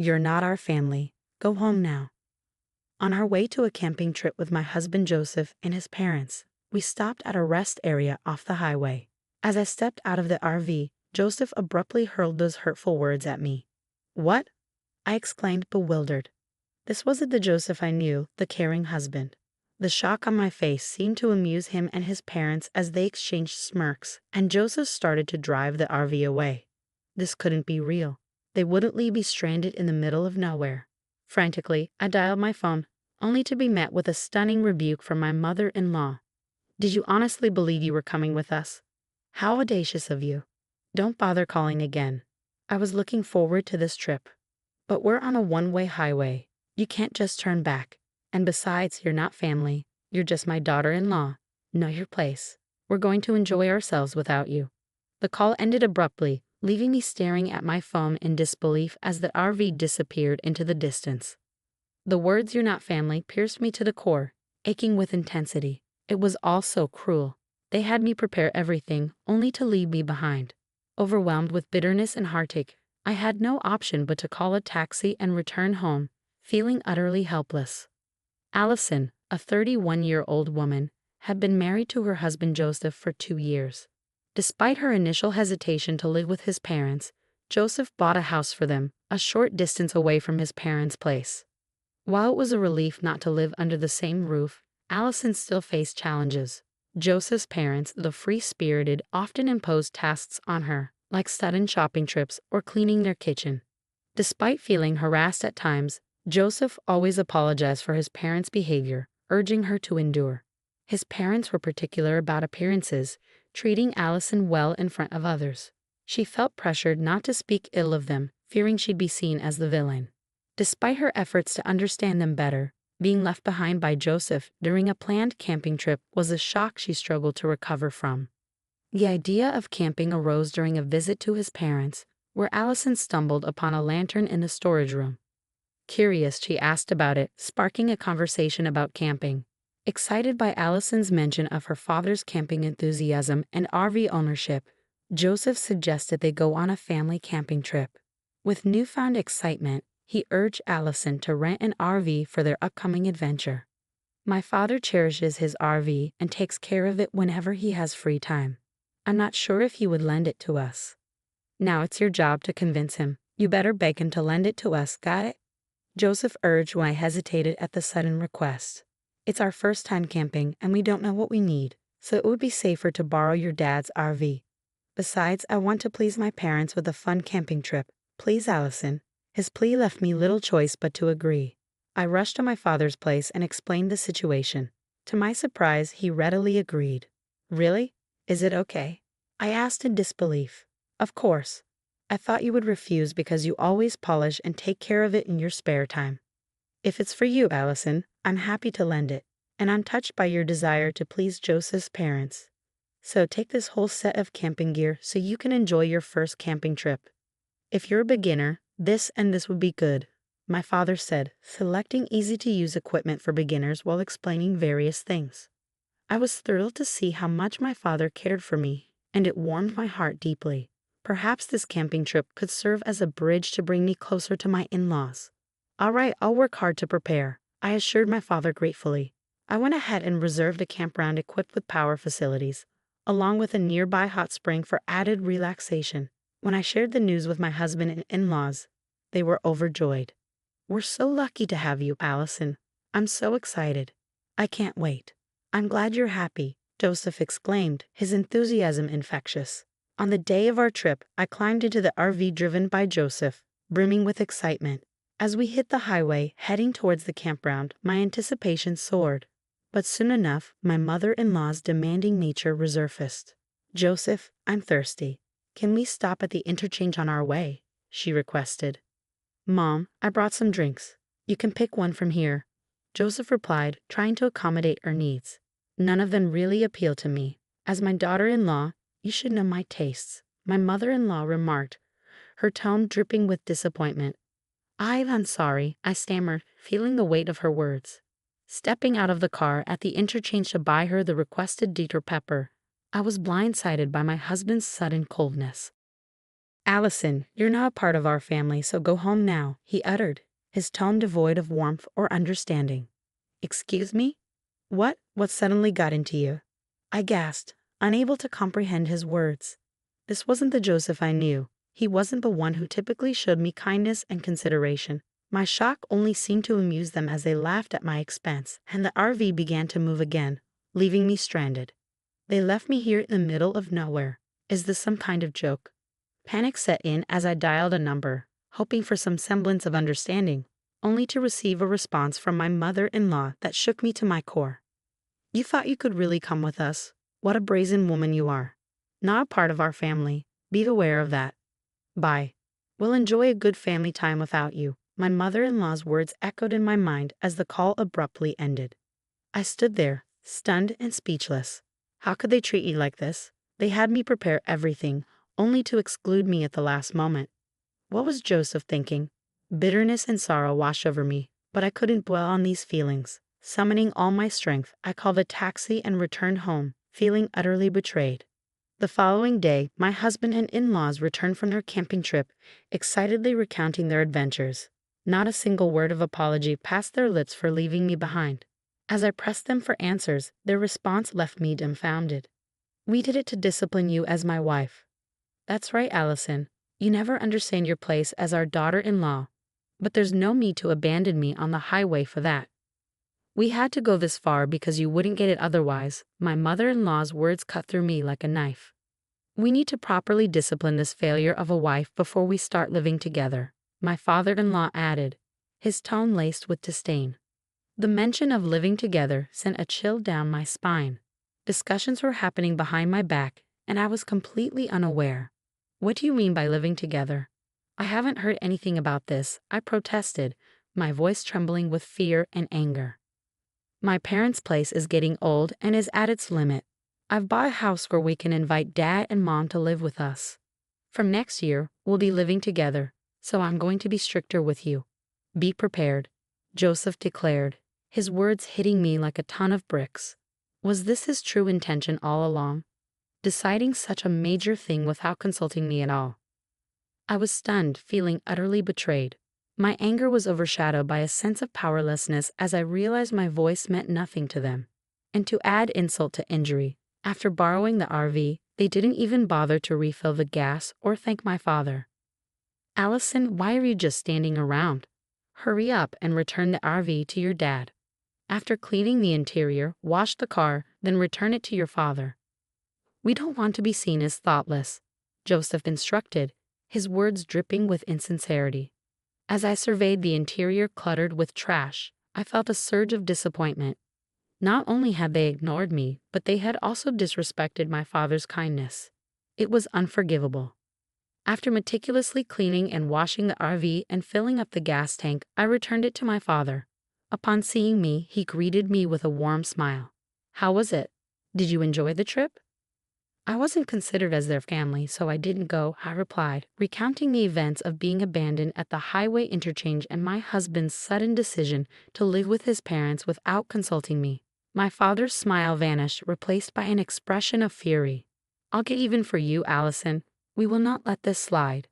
You're not our family. Go home now. On our way to a camping trip with my husband Joseph and his parents, we stopped at a rest area off the highway. As I stepped out of the RV, Joseph abruptly hurled those hurtful words at me. What? I exclaimed, bewildered. This wasn't the Joseph I knew, the caring husband. The shock on my face seemed to amuse him and his parents as they exchanged smirks, and Joseph started to drive the RV away. This couldn't be real. They wouldn't leave me stranded in the middle of nowhere. Frantically, I dialed my phone, only to be met with a stunning rebuke from my mother-in-law. Did you honestly believe you were coming with us? How audacious of you. Don't bother calling again. I was looking forward to this trip. But we're on a one-way highway. You can't just turn back. And besides, you're not family. You're just my daughter-in-law. Know your place. We're going to enjoy ourselves without you. The call ended abruptly, leaving me staring at my phone in disbelief as the RV disappeared into the distance. The words "you're not family" pierced me to the core, aching with intensity. It was all so cruel. They had me prepare everything, only to leave me behind. Overwhelmed with bitterness and heartache, I had no option but to call a taxi and return home, feeling utterly helpless. Allison, a 31-year-old woman, had been married to her husband Joseph for 2 years. Despite her initial hesitation to live with his parents, Joseph bought a house for them, a short distance away from his parents' place. While it was a relief not to live under the same roof, Allison still faced challenges. Joseph's parents, the free-spirited, often imposed tasks on her, like sudden shopping trips or cleaning their kitchen. Despite feeling harassed at times, Joseph always apologized for his parents' behavior, urging her to endure. His parents were particular about appearances, treating Allison well in front of others. She felt pressured not to speak ill of them, fearing she'd be seen as the villain. Despite her efforts to understand them better, being left behind by Joseph during a planned camping trip was a shock she struggled to recover from. The idea of camping arose during a visit to his parents, where Allison stumbled upon a lantern in the storage room. Curious, she asked about it, sparking a conversation about camping. Excited by Allison's mention of her father's camping enthusiasm and RV ownership, Joseph suggested they go on a family camping trip. With newfound excitement, he urged Allison to rent an RV for their upcoming adventure. My father cherishes his RV and takes care of it whenever he has free time. I'm not sure if he would lend it to us. Now it's your job to convince him. You better beg him to lend it to us, got it? Joseph urged when I hesitated at the sudden request. It's our first time camping and we don't know what we need, so it would be safer to borrow your dad's RV. Besides, I want to please my parents with a fun camping trip. Please, Allison. His plea left me little choice but to agree. I rushed to my father's place and explained the situation. To my surprise, he readily agreed. Really? Is it okay? I asked in disbelief. Of course. I thought you would refuse because you always polish and take care of it in your spare time. If it's for you, Allison, I'm happy to lend it, and I'm touched by your desire to please Joseph's parents. So take this whole set of camping gear so you can enjoy your first camping trip. If you're a beginner, this and this would be good, my father said, selecting easy-to-use equipment for beginners while explaining various things. I was thrilled to see how much my father cared for me, and it warmed my heart deeply. Perhaps this camping trip could serve as a bridge to bring me closer to my in-laws. All right, I'll work hard to prepare, I assured my father gratefully. I went ahead and reserved a campground equipped with power facilities, along with a nearby hot spring for added relaxation. When I shared the news with my husband and in-laws, they were overjoyed. We're so lucky to have you, Allison. I'm so excited. I can't wait. I'm glad you're happy, Joseph exclaimed, his enthusiasm infectious. On the day of our trip, I climbed into the RV driven by Joseph, brimming with excitement. As we hit the highway, heading towards the campground, my anticipation soared. But soon enough, my mother-in-law's demanding nature resurfaced. Joseph, I'm thirsty. Can we stop at the interchange on our way? She requested. Mom, I brought some drinks. You can pick one from here, Joseph replied, trying to accommodate her needs. None of them really appeal to me. As my daughter-in-law, you should know my tastes, my mother-in-law remarked, her tone dripping with disappointment. I'm sorry, I stammered, feeling the weight of her words. Stepping out of the car at the interchange to buy her the requested Dieter pepper, I was blindsided by my husband's sudden coldness. Allison, you're not a part of our family, so go home now, he uttered, his tone devoid of warmth or understanding. Excuse me? What suddenly got into you? I gasped, unable to comprehend his words. This wasn't the Joseph I knew. He wasn't the one who typically showed me kindness and consideration. My shock only seemed to amuse them as they laughed at my expense, and the RV began to move again, leaving me stranded. They left me here in the middle of nowhere. Is this some kind of joke? Panic set in as I dialed a number, hoping for some semblance of understanding, only to receive a response from my mother-in-law that shook me to my core. You thought you could really come with us? What a brazen woman you are. Not a part of our family. Be aware of that. Bye. We'll enjoy a good family time without you. My mother-in-law's words echoed in my mind as the call abruptly ended. I stood there, stunned and speechless. How could they treat you like this? They had me prepare everything, only to exclude me at the last moment. What was Joseph thinking? Bitterness and sorrow washed over me, but I couldn't dwell on these feelings. Summoning all my strength, I called a taxi and returned home, feeling utterly betrayed. The following day, my husband and in-laws returned from their camping trip, excitedly recounting their adventures. Not a single word of apology passed their lips for leaving me behind. As I pressed them for answers, their response left me dumbfounded. We did it to discipline you as my wife. That's right, Allison. You never understand your place as our daughter-in-law. But there's no need to abandon me on the highway for that. We had to go this far because you wouldn't get it otherwise. My mother-in-law's words cut through me like a knife. We need to properly discipline this failure of a wife before we start living together, my father-in-law added, his tone laced with disdain. The mention of living together sent a chill down my spine. Discussions were happening behind my back, and I was completely unaware. What do you mean by living together? I haven't heard anything about this, I protested, my voice trembling with fear and anger. My parents' place is getting old and is at its limit. I've bought a house where we can invite Dad and Mom to live with us. From next year, we'll be living together, so I'm going to be stricter with you. Be prepared, Joseph declared, his words hitting me like a ton of bricks. Was this his true intention all along? Deciding such a major thing without consulting me at all. I was stunned, feeling utterly betrayed. My anger was overshadowed by a sense of powerlessness as I realized my voice meant nothing to them. And to add insult to injury, after borrowing the RV, they didn't even bother to refill the gas or thank my father. Allison, why are you just standing around? Hurry up and return the RV to your dad. After cleaning the interior, wash the car, then return it to your father. We don't want to be seen as thoughtless, Joseph instructed, his words dripping with insincerity. As I surveyed the interior cluttered with trash, I felt a surge of disappointment. Not only had they ignored me, but they had also disrespected my father's kindness. It was unforgivable. After meticulously cleaning and washing the RV and filling up the gas tank, I returned it to my father. Upon seeing me, he greeted me with a warm smile. How was it? Did you enjoy the trip? I wasn't considered as their family, so I didn't go, I replied, recounting the events of being abandoned at the highway interchange and my husband's sudden decision to live with his parents without consulting me. My father's smile vanished, replaced by an expression of fury. I'll get even for you, Allison. We will not let this slide.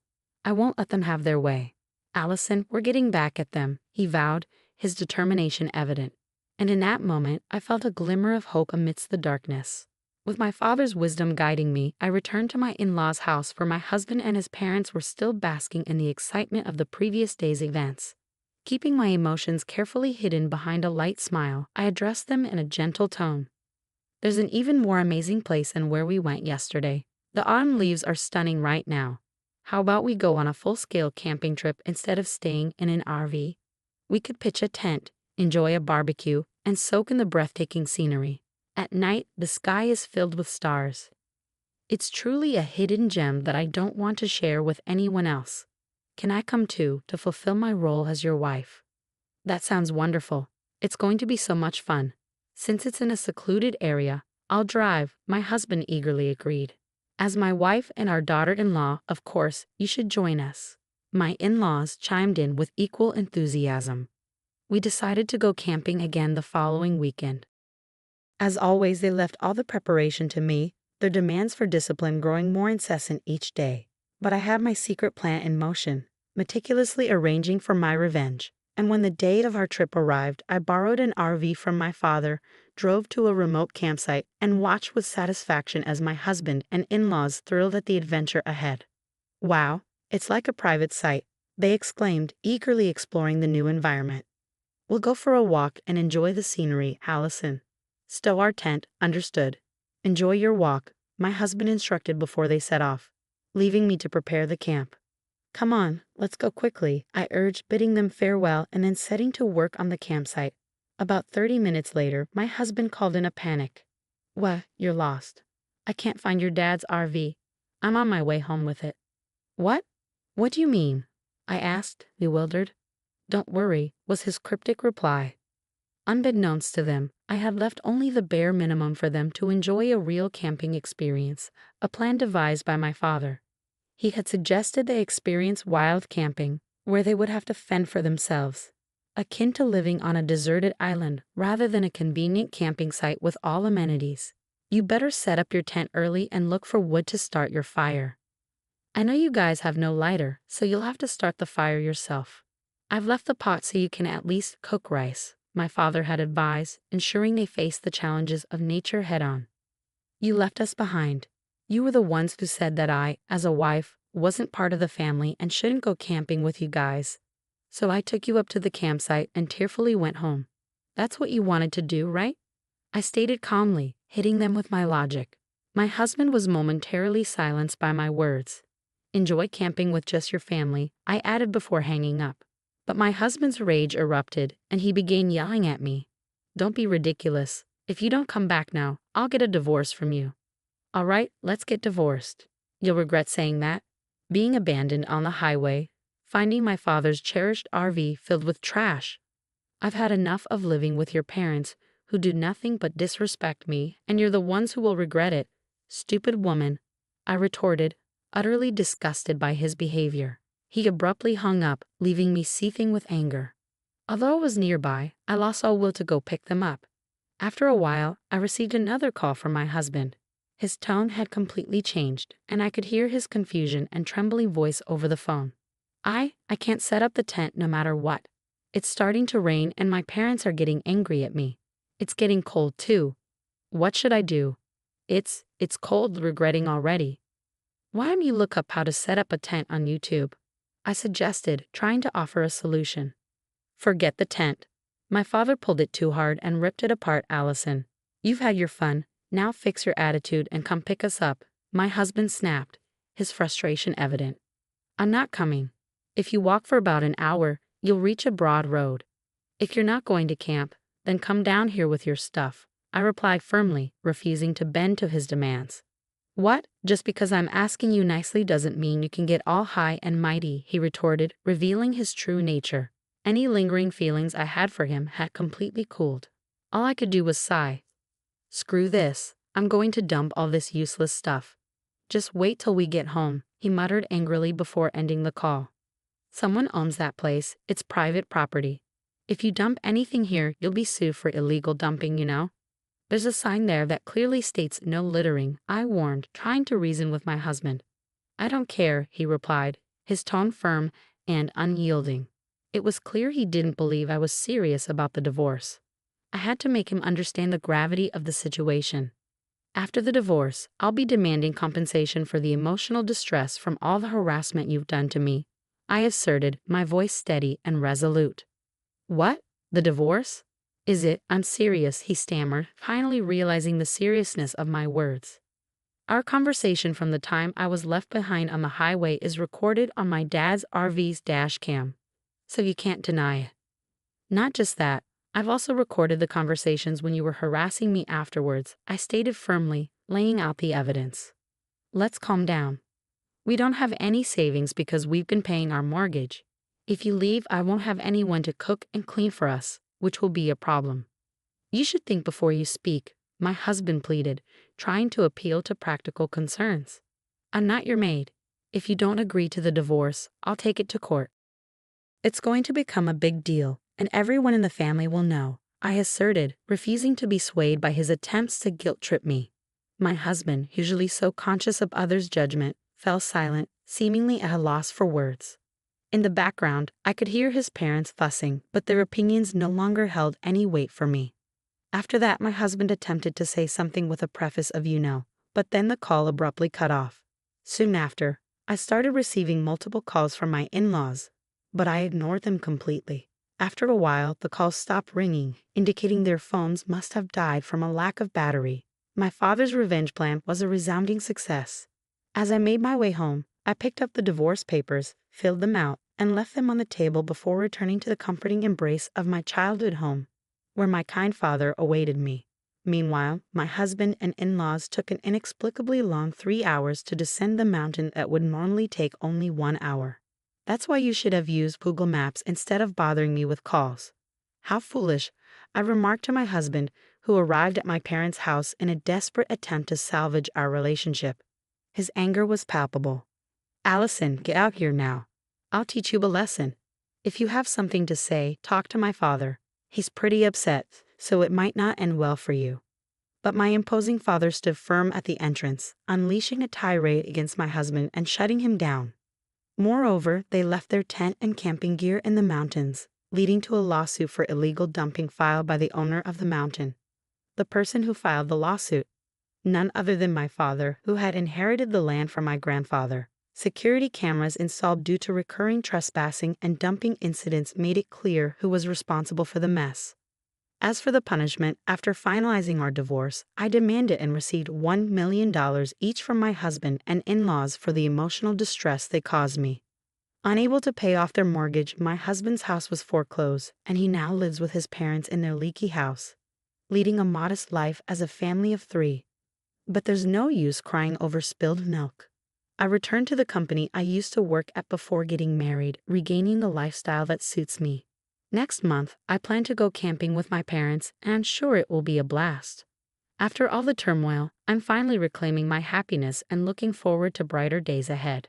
I won't let them have their way. Allison, we're getting back at them, he vowed, his determination evident. And in that moment, I felt a glimmer of hope amidst the darkness. With my father's wisdom guiding me, I returned to my in-laws' house where my husband and his parents were still basking in the excitement of the previous day's events. Keeping my emotions carefully hidden behind a light smile, I addressed them in a gentle tone. There's an even more amazing place than where we went yesterday. The autumn leaves are stunning right now. How about we go on a full-scale camping trip instead of staying in an RV? We could pitch a tent, enjoy a barbecue, and soak in the breathtaking scenery. At night, the sky is filled with stars. It's truly a hidden gem that I don't want to share with anyone else. Can I come too to fulfill my role as your wife? That sounds wonderful. It's going to be so much fun. Since it's in a secluded area, I'll drive, my husband eagerly agreed. As my wife and our daughter-in-law, of course, you should join us. My in-laws chimed in with equal enthusiasm. We decided to go camping again the following weekend. As always, they left all the preparation to me, their demands for discipline growing more incessant each day. But I had my secret plan in motion, meticulously arranging for my revenge. And when the day of our trip arrived, I borrowed an RV from my father, drove to a remote campsite, and watched with satisfaction as my husband and in-laws thrilled at the adventure ahead. "Wow, it's like a private site," they exclaimed, eagerly exploring the new environment. "We'll go for a walk and enjoy the scenery, Allison." "Stow our tent, understood." "Enjoy your walk," my husband instructed before they set off, leaving me to prepare the camp. "Come on, let's go quickly," I urged, bidding them farewell and then setting to work on the campsite. About 30 minutes later, my husband called in a panic. "What, you're lost. I can't find your dad's RV. I'm on my way home with it." "What? What do you mean?" I asked, bewildered. "Don't worry," was his cryptic reply. Unbeknownst to them, I had left only the bare minimum for them to enjoy a real camping experience, a plan devised by my father. He had suggested they experience wild camping, where they would have to fend for themselves, akin to living on a deserted island rather than a convenient camping site with all amenities. "You better set up your tent early and look for wood to start your fire. I know you guys have no lighter, so you'll have to start the fire yourself. I've left the pot so you can at least cook rice," my father had advised, ensuring they faced the challenges of nature head-on. "You left us behind. You were the ones who said that I, as a wife, wasn't part of the family and shouldn't go camping with you guys. So I took you up to the campsite and tearfully went home. That's what you wanted to do, right?" I stated calmly, hitting them with my logic. My husband was momentarily silenced by my words. "Enjoy camping with just your family," I added before hanging up. But my husband's rage erupted, and he began yelling at me. "Don't be ridiculous. If you don't come back now, I'll get a divorce from you." "All right, let's get divorced. You'll regret saying that." Being abandoned on the highway, finding my father's cherished RV filled with trash. "I've had enough of living with your parents, who do nothing but disrespect me, and you're the ones who will regret it. Stupid woman," I retorted, utterly disgusted by his behavior. He abruptly hung up, leaving me seething with anger. Although I was nearby, I lost all will to go pick them up. After a while, I received another call from my husband. His tone had completely changed, and I could hear his confusion and trembling voice over the phone. I can't set up the tent no matter what. It's starting to rain and my parents are getting angry at me. It's getting cold too. What should I do?" It's cold," regretting already. "Why don't you look up how to set up a tent on YouTube?" I suggested, trying to offer a solution. "Forget the tent. My father pulled it too hard and ripped it apart, Allison. You've had your fun, now fix your attitude and come pick us up," my husband snapped, his frustration evident. "I'm not coming. If you walk for about an hour, you'll reach a broad road. If you're not going to camp, then come down here with your stuff," I replied firmly, refusing to bend to his demands. "What? Just because I'm asking you nicely doesn't mean you can get all high and mighty," he retorted, revealing his true nature. Any lingering feelings I had for him had completely cooled. All I could do was sigh. "Screw this. I'm going to dump all this useless stuff. Just wait till we get home," he muttered angrily before ending the call. "Someone owns that place. It's private property. If you dump anything here, you'll be sued for illegal dumping, you know. There's a sign there that clearly states no littering," I warned, trying to reason with my husband. "I don't care," he replied, his tone firm and unyielding. It was clear he didn't believe I was serious about the divorce. I had to make him understand the gravity of the situation. "After the divorce, I'll be demanding compensation for the emotional distress from all the harassment you've done to me," I asserted, my voice steady and resolute. "What? The divorce? Is it? I'm serious," he stammered, finally realizing the seriousness of my words. Our conversation from the time I was left behind on the highway is recorded on my dad's RV's dash cam, so you can't deny it. Not just that, I've also recorded the conversations when you were harassing me afterwards, I stated firmly, laying out the evidence. "Let's calm down. We don't have any savings because we've been paying our mortgage. If you leave, I won't have anyone to cook and clean for us, which will be a problem." "You should think before you speak," my husband pleaded, trying to appeal to practical concerns. "I'm not your maid. If you don't agree to the divorce, I'll take it to court. It's going to become a big deal, and everyone in the family will know," I asserted, refusing to be swayed by his attempts to guilt-trip me. My husband, usually so conscious of others' judgment, fell silent, seemingly at a loss for words. In the background, I could hear his parents fussing, but their opinions no longer held any weight for me. After that, my husband attempted to say something with a preface of but then the call abruptly cut off. Soon after, I started receiving multiple calls from my in-laws, but I ignored them completely. After a while, the calls stopped ringing, indicating their phones must have died from a lack of battery. My father's revenge plan was a resounding success. As I made my way home, I picked up the divorce papers, filled them out, and left them on the table before returning to the comforting embrace of my childhood home, where my kind father awaited me. Meanwhile, my husband and in-laws took an inexplicably long 3 hours to descend the mountain that would normally take only 1 hour. That's why you should have used Google Maps instead of bothering me with calls. How foolish, I remarked to my husband, who arrived at my parents' house in a desperate attempt to salvage our relationship. His anger was palpable. "Allison, get out here now. I'll teach you a lesson. If you have something to say, talk to my father. He's pretty upset, so it might not end well for you." But my imposing father stood firm at the entrance, unleashing a tirade against my husband and shutting him down. Moreover, they left their tent and camping gear in the mountains, leading to a lawsuit for illegal dumping filed by the owner of the mountain. The person who filed the lawsuit, none other than my father, who had inherited the land from my grandfather. Security cameras installed due to recurring trespassing and dumping incidents made it clear who was responsible for the mess. As for the punishment, after finalizing our divorce, I demanded and received $1 million each from my husband and in-laws for the emotional distress they caused me. Unable to pay off their mortgage, my husband's house was foreclosed, and he now lives with his parents in their leaky house, leading a modest life as a family of 3. But there's no use crying over spilled milk. I returned to the company I used to work at before getting married, regaining the lifestyle that suits me. Next month, I plan to go camping with my parents, and I'm sure it will be a blast. After all the turmoil, I'm finally reclaiming my happiness and looking forward to brighter days ahead.